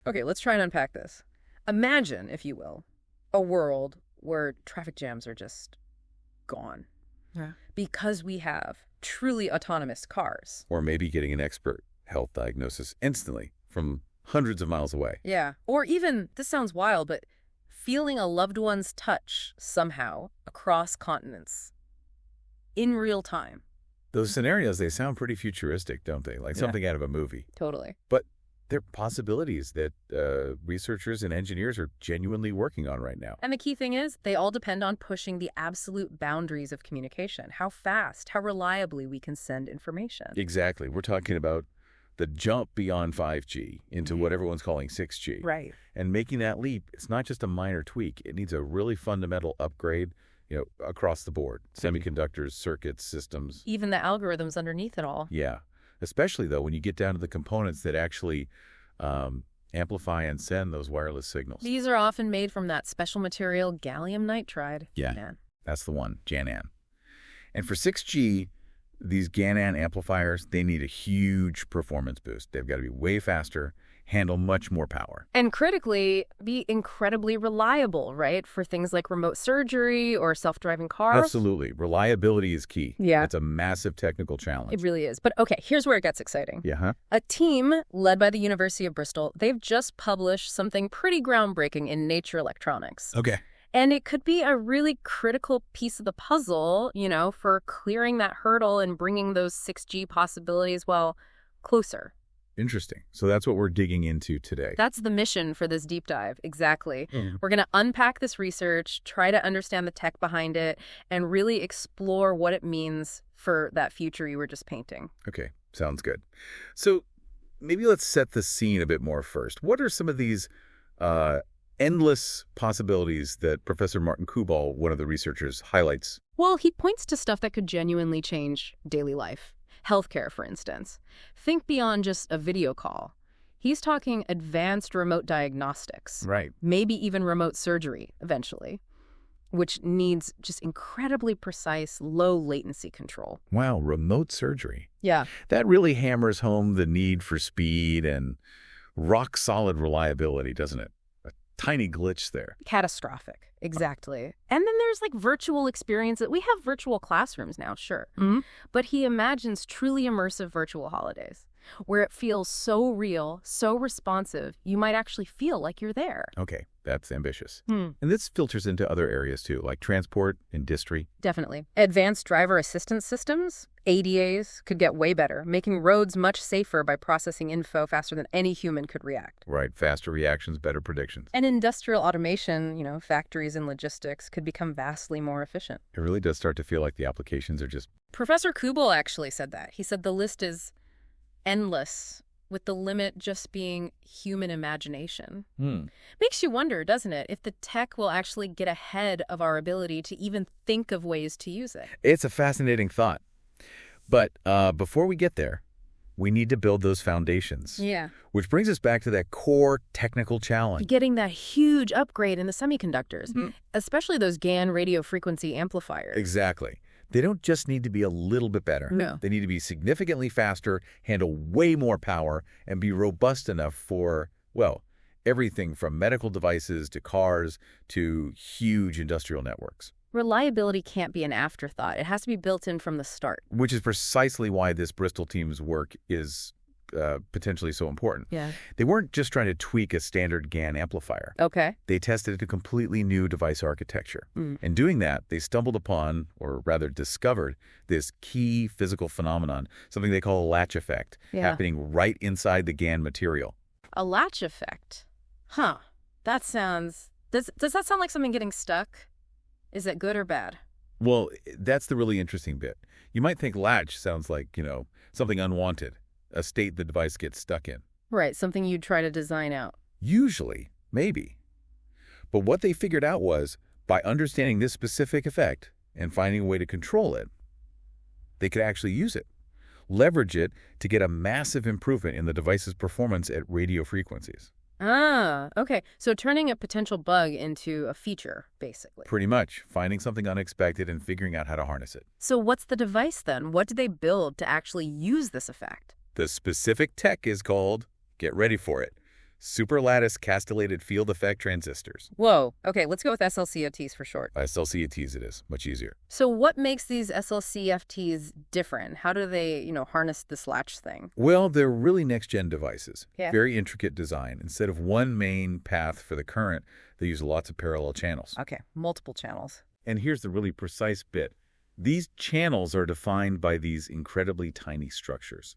Okay, let's try and unpack this. Imagine, if you will, a world where traffic jams are just gone. Yeah. Because we have truly autonomous cars. Or maybe getting an expert health diagnosis instantly from hundreds of miles away. Yeah. Or even, this sounds wild, but feeling a loved one's touch somehow across continents in real time. Those scenarios, they sound pretty futuristic, don't they? Like something out of a movie. Totally. But they're possibilities that researchers and engineers are genuinely working on right now. And the key thing is, they all depend on pushing the absolute boundaries of communication. How fast, how reliably we can send information. Exactly. We're talking about the jump beyond 5G into what everyone's calling 6G. Right. And making that leap, it's not just a minor tweak. It needs a really fundamental upgrade, across the board. Semiconductors, circuits, systems. Even the algorithms underneath it all. Yeah. Especially, though, when you get down to the components that actually amplify and send those wireless signals. These are often made from that special material, gallium nitride. Yeah, Man. That's the one, GaN. And for 6G, these GaN amplifiers, they need a huge performance boost. They've got to be way faster, handle much more power. And critically, be incredibly reliable, right? For things like remote surgery or self-driving cars. Absolutely. Reliability is key. Yeah. It's a massive technical challenge. It really is. But okay, here's where it gets exciting. Yeah, huh? A team led by the University of Bristol, they've just published something pretty groundbreaking in Nature Electronics. Okay. And it could be a really critical piece of the puzzle, for clearing that hurdle and bringing those 6G possibilities, closer. Interesting. So that's what we're digging into today. That's the mission for this deep dive. Exactly. We're going to unpack this research, try to understand the tech behind it, and really explore what it means for that future you were just painting. Okay. Sounds good. So maybe let's set the scene a bit more first. What are some of these endless possibilities that Professor Martin Kuball, one of the researchers, highlights? Well, he points to stuff that could genuinely change daily life. Healthcare, for instance. Think beyond just a video call. He's talking advanced remote diagnostics. Right. Maybe even remote surgery, eventually, which needs just incredibly precise, low latency control. Wow, remote surgery. Yeah. That really hammers home the need for speed and rock-solid reliability, doesn't it? A tiny glitch there. Catastrophic. Exactly. And then there's virtual experiences. We have virtual classrooms now, sure. But he imagines truly immersive virtual holidays where it feels so real, so responsive, you might actually feel like you're there. Okay, that's ambitious. And this filters into other areas too, like transport, industry. Definitely. Advanced driver assistance systems, ADAs, could get way better, making roads much safer by processing info faster than any human could react. Right, faster reactions, better predictions. And industrial automation, factories and logistics could become vastly more efficient. It really does start to feel like the applications are just... Professor Kuball actually said that. He said the list is endless, with the limit just being human imagination. Makes you wonder, doesn't it, if the tech will actually get ahead of our ability to even think of ways to use it. It's a fascinating thought. But before we get there, we need to build those foundations. Yeah. Which brings us back to that core technical challenge. Getting that huge upgrade in the semiconductors, especially those GaN radio frequency amplifiers. Exactly. They don't just need to be a little bit better. No. They need to be significantly faster, handle way more power, and be robust enough for, everything from medical devices to cars to huge industrial networks. Reliability can't be an afterthought. It has to be built in from the start. Which is precisely why this Bristol team's work is potentially so important. Yeah. They weren't just trying to tweak a standard GaN amplifier. Okay. They tested a completely new device architecture. And doing that, they stumbled upon, or rather discovered, this key physical phenomenon, something they call a latch effect, happening right inside the GaN material. A latch effect? Huh. That sounds... Does that sound like something getting stuck? Is it good or bad? Well, that's the really interesting bit. You might think latch sounds like, something unwanted, a state the device gets stuck in. Right, something you'd try to design out. Usually, maybe. But what they figured out was, by understanding this specific effect and finding a way to control it, they could actually use it, leverage it to get a massive improvement in the device's performance at radio frequencies. Ah, okay. So turning a potential bug into a feature, basically. Pretty much. Finding something unexpected and figuring out how to harness it. So what's the device then? What did they build to actually use this effect? The specific tech is called, get ready for it, Superlattice castellated field effect transistors. Whoa. Okay, let's go with SLCFTs for short. SLCFTs it is. Much easier. So what makes these SLCFTs different? How do they, harness this latch thing? Well, they're really next-gen devices. Yeah. Very intricate design. Instead of one main path for the current, they use lots of parallel channels. Okay, multiple channels. And here's the really precise bit. These channels are defined by these incredibly tiny structures.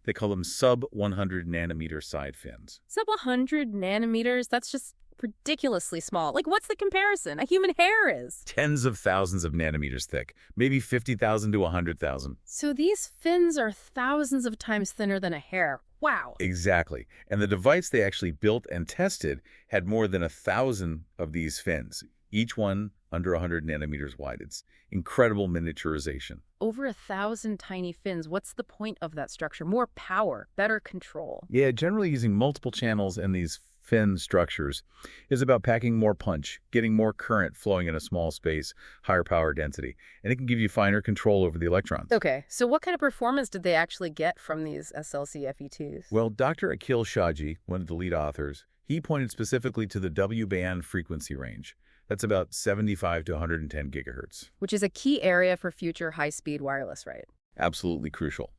They call them sub-100 nanometer side fins. Sub-100 nanometers? That's just ridiculously small. Like, what's the comparison? A human hair is. Tens of thousands of nanometers thick, maybe 50,000 to 100,000. So these fins are thousands of times thinner than a hair. Wow. Exactly. And the device they actually built and tested had more than 1,000 of these fins, each one under 100 nanometers wide. It's incredible miniaturization. Over 1,000 tiny fins. What's the point of that structure? More power, better control. Yeah, generally using multiple channels and these fin structures is about packing more punch, getting more current flowing in a small space, higher power density, and it can give you finer control over the electrons. Okay, so what kind of performance did they actually get from these SLC-FETs? Well, Dr. Akhil Shaji, one of the lead authors, he pointed specifically to the W-band frequency range. That's about 75 to 110 gigahertz. Which is a key area for future high-speed wireless, right? Absolutely crucial.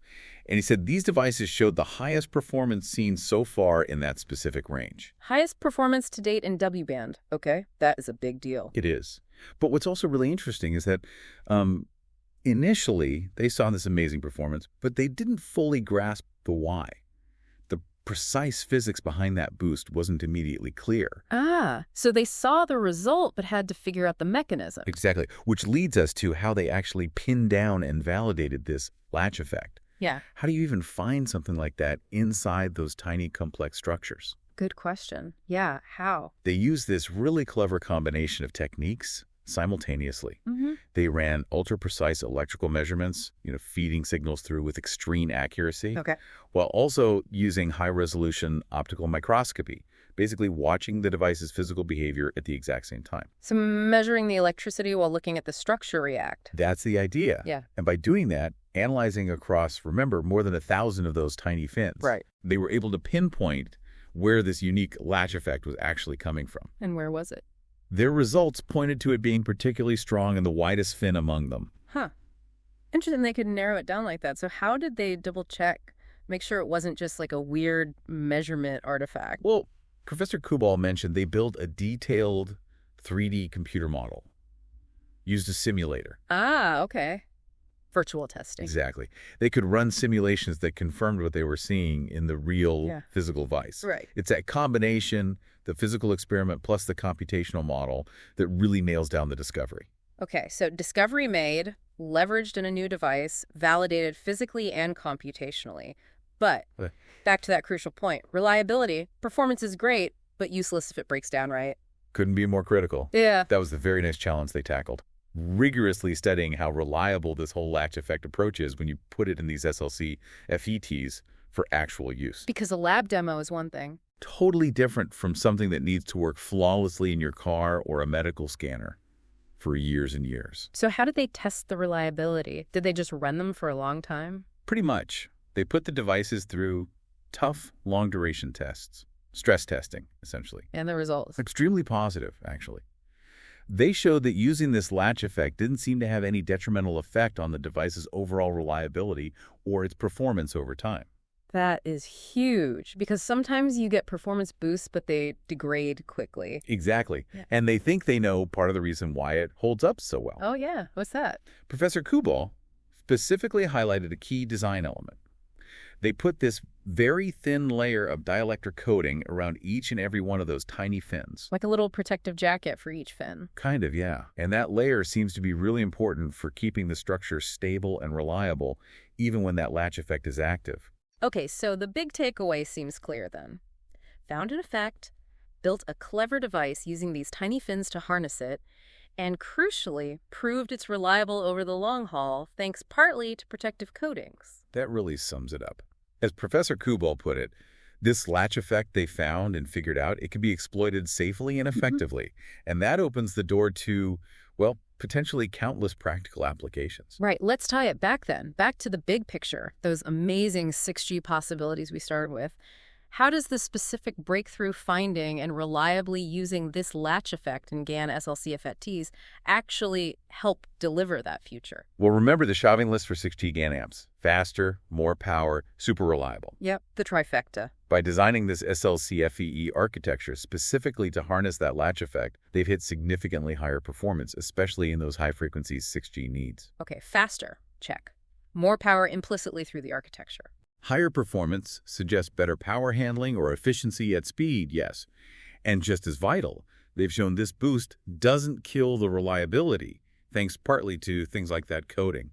And he said these devices showed the highest performance seen so far in that specific range. Highest performance to date in W-band. Okay, that is a big deal. It is. But what's also really interesting is that initially they saw this amazing performance, but they didn't fully grasp the why. The precise physics behind that boost wasn't immediately clear. Ah, so they saw the result but had to figure out the mechanism. Exactly, which leads us to how they actually pinned down and validated this latch effect. Yeah. How do you even find something like that inside those tiny complex structures? Good question. Yeah, how? They use this really clever combination of techniques simultaneously. Mm-hmm. They ran ultra-precise electrical measurements, feeding signals through with extreme accuracy, Okay. while also using high-resolution optical microscopy, basically watching the device's physical behavior at the exact same time. So measuring the electricity while looking at the structure react. That's the idea. Yeah. And by doing that, analyzing across, remember, more than 1,000 of those tiny fins, Right. they were able to pinpoint where this unique latch effect was actually coming from. And where was it? Their results pointed to it being particularly strong in the widest fin among them. Huh. Interesting they could narrow it down like that. So how did they double check, make sure it wasn't just like a weird measurement artifact? Well, Professor Kuball mentioned they built a detailed 3D computer model, used a simulator. Ah, okay. Virtual testing. Exactly. They could run simulations that confirmed what they were seeing in the real physical device. Right. It's that combination, the physical experiment plus the computational model, that really nails down the discovery. Okay, so discovery made, leveraged in a new device, validated physically and computationally. But back to that crucial point, reliability, performance is great, but useless if it breaks down, right? Couldn't be more critical. Yeah. That was the very next challenge they tackled. Rigorously studying how reliable this whole latch effect approach is when you put it in these SLC FETs for actual use. Because a lab demo is one thing. Totally different from something that needs to work flawlessly in your car or a medical scanner for years and years. So how did they test the reliability? Did they just run them for a long time? Pretty much. They put the devices through tough, long-duration tests. Stress testing, essentially. And the results? Extremely positive, actually. They showed that using this latch effect didn't seem to have any detrimental effect on the device's overall reliability or its performance over time. That is huge, because sometimes you get performance boosts, but they degrade quickly. Exactly. Yeah. And they think they know part of the reason why it holds up so well. Oh, yeah. What's that? Professor Kuball specifically highlighted a key design element. They put this very thin layer of dielectric coating around each and every one of those tiny fins. Like a little protective jacket for each fin. Kind of, yeah. And that layer seems to be really important for keeping the structure stable and reliable, even when that latch effect is active. Okay, so the big takeaway seems clear then. Found an effect, built a clever device using these tiny fins to harness it, and crucially, proved it's reliable over the long haul, thanks partly to protective coatings. That really sums it up. As Professor Kuball put it, this latch effect they found and figured out, it can be exploited safely and effectively. And that opens the door to, well, potentially countless practical applications. Right. Let's tie it back then. Back to the big picture, those amazing 6G possibilities we started with. How does the specific breakthrough finding and reliably using this latch effect in GaN SLC FETs actually help deliver that future? Well, remember the shopping list for 6G GaN amps. Faster, more power, super reliable. Yep, the trifecta. By designing this SLC FEE architecture specifically to harness that latch effect, they've hit significantly higher performance, especially in those high-frequency 6G needs. Okay, faster, check. More power implicitly through the architecture. Higher performance suggests better power handling or efficiency at speed, yes. And just as vital, they've shown this boost doesn't kill the reliability, thanks partly to things like that coating.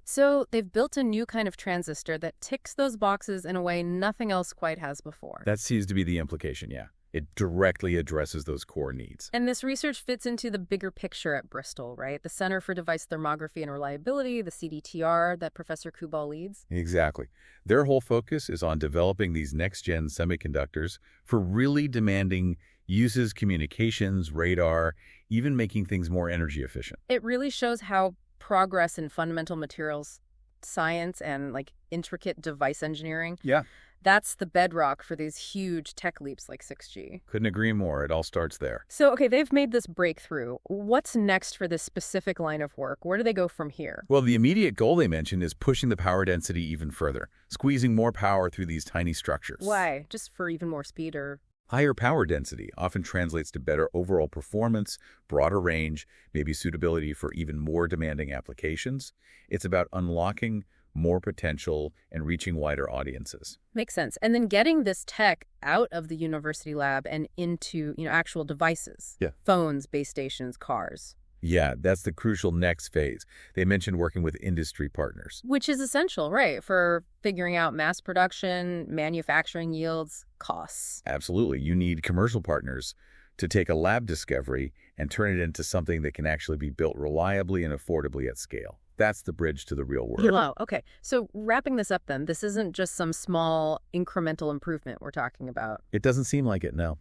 So they've built a new kind of transistor that ticks those boxes in a way nothing else quite has before. That seems to be the implication, yeah. It directly addresses those core needs. And this research fits into the bigger picture at Bristol, right? The Center for Device Thermography and Reliability, the CDTR that Professor Kuball leads. Exactly. Their whole focus is on developing these next-gen semiconductors for really demanding uses, communications, radar, even making things more energy efficient. It really shows how progress in fundamental materials science and intricate device engineering. Yeah. That's the bedrock for these huge tech leaps like 6G. Couldn't agree more. It all starts there. So, okay, they've made this breakthrough. What's next for this specific line of work? Where do they go from here? Well, the immediate goal they mentioned is pushing the power density even further, squeezing more power through these tiny structures. Why? Just for even more speed or... Higher power density often translates to better overall performance, broader range, maybe suitability for even more demanding applications. It's about unlocking more potential and reaching wider audiences. Makes sense. And then getting this tech out of the university lab and into, actual devices. Yeah. Phones, base stations, cars. Yeah, that's the crucial next phase. They mentioned working with industry partners. Which is essential, right, for figuring out mass production, manufacturing yields, costs. Absolutely. You need commercial partners to take a lab discovery and turn it into something that can actually be built reliably and affordably at scale. That's the bridge to the real world. Wow. Okay. So wrapping this up then, this isn't just some small incremental improvement we're talking about. It doesn't seem like it, no.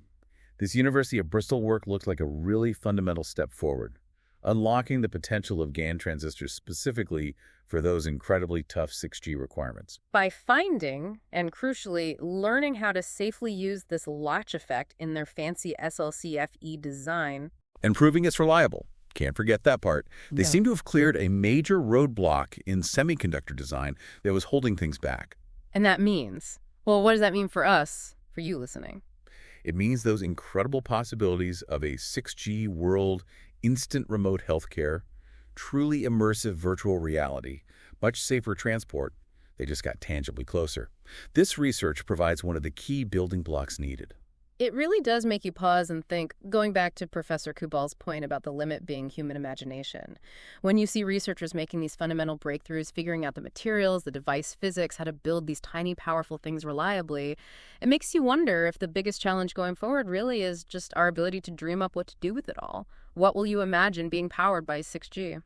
This University of Bristol work looks like a really fundamental step forward, unlocking the potential of GaN transistors specifically for those incredibly tough 6G requirements. By finding, and crucially, learning how to safely use this latch effect in their fancy SLC FE design. And proving it's reliable. Can't forget that part. They seem to have cleared a major roadblock in semiconductor design that was holding things back. And that means, well, what does that mean for us, for you listening? It means those incredible possibilities of a 6G world, instant remote healthcare, truly immersive virtual reality, much safer transport, they just got tangibly closer. This research provides one of the key building blocks needed. It really does make you pause and think, going back to Professor Kuball's point about the limit being human imagination. When you see researchers making these fundamental breakthroughs, figuring out the materials, the device physics, how to build these tiny, powerful things reliably, it makes you wonder if the biggest challenge going forward really is just our ability to dream up what to do with it all. What will you imagine being powered by 6G?